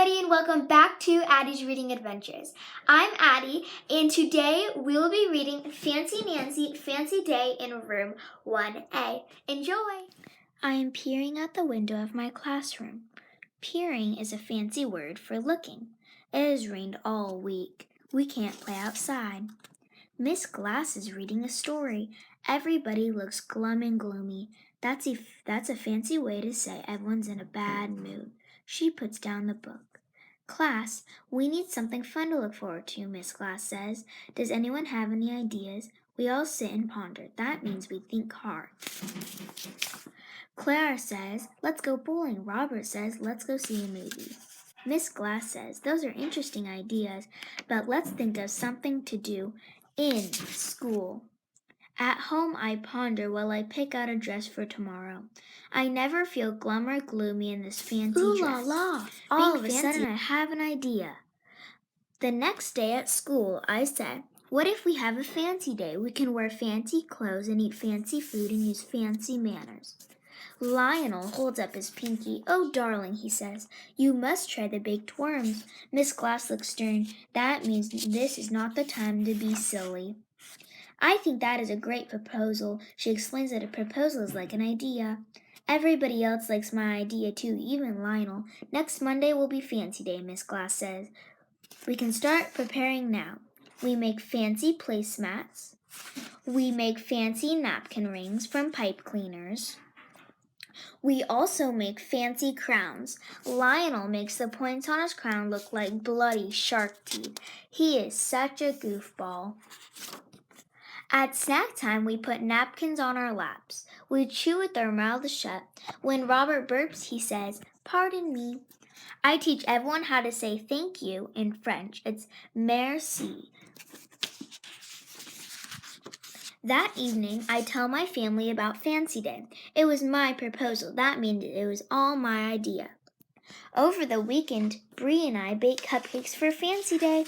everybody, and welcome back to Addie's Reading Adventures. I'm Addie, and today we will be reading Fancy Nancy, Fancy Day in Room 1A. Enjoy! I am peering out the window of my classroom. Peering is a fancy word for looking. It has rained all week. We can't play outside. Miss Glass is reading a story. Everybody looks glum and gloomy. That's a fancy way to say everyone's in a bad mood. She puts down the book. Class, we need something fun to look forward to, Miss Glass says. Does anyone have any ideas? We all sit and ponder. That means we think hard. Clara says, let's go bowling. Robert says, let's go see a movie. Miss Glass says, those are interesting ideas, but let's think of something to do in school. At home I ponder while I pick out a dress for tomorrow. I never feel glum or gloomy in this fancy dress. La! All of a sudden I have an idea. The next day at school I said, what if we have a fancy day? We can wear fancy clothes and eat fancy food and use fancy manners. Lionel holds up his pinky. Oh, darling, he says, you must try the baked worms. Miss Glass looks stern. That means this is not the time to be silly. I think that is a great proposal. She explains that a proposal is like an idea. Everybody else likes my idea too, even Lionel. Next Monday will be Fancy Day, Miss Glass says. We can start preparing now. We make fancy placemats. We make fancy napkin rings from pipe cleaners. We also make fancy crowns. Lionel makes the points on his crown look like bloody shark teeth. He is such a goofball. At snack time, we put napkins on our laps. We chew with our mouths shut. When Robert burps, he says, pardon me. I teach everyone how to say thank you in French. It's merci. That evening, I tell my family about Fancy Day. It was my proposal. That means it was all my idea. Over the weekend, Bree and I baked cupcakes for Fancy Day.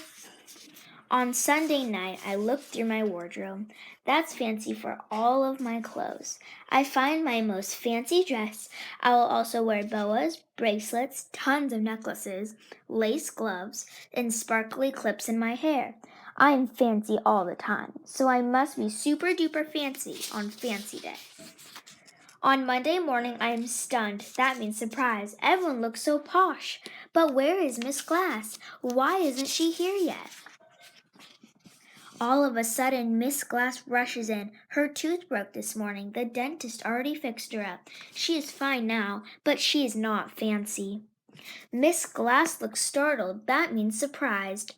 On Sunday night, I looked through my wardrobe. That's fancy for all of my clothes. I find my most fancy dress. I will also wear boas, bracelets, tons of necklaces, lace gloves, and sparkly clips in my hair. I am fancy all the time, so I must be super duper fancy on Fancy Day. On Monday morning, I am stunned. That means surprise. Everyone looks so posh. But where is Miss Glass? Why isn't she here yet? All of a sudden, Miss Glass rushes in. Her tooth broke this morning. The dentist already fixed her up. She is fine now, but she is not fancy. Miss Glass looks startled. That means surprised.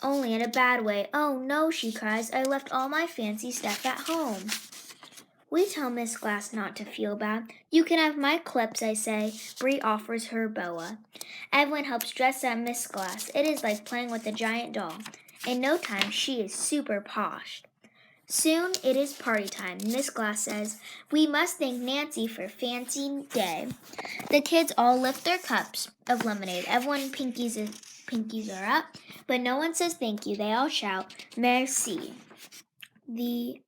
Only in a bad way. Oh no, she cries. I left all my fancy stuff at home. We tell Miss Glass not to feel bad. You can have my clips, I say. Bree offers her boa. Evelyn helps dress up Miss Glass. It is like playing with a giant doll. In no time, she is super posh. Soon it is party time. Miss Glass says, we must thank Nancy for Fancy Day. The kids all lift their cups of lemonade. Everyone's pinkies are up, but no one says thank you. They all shout, merci. The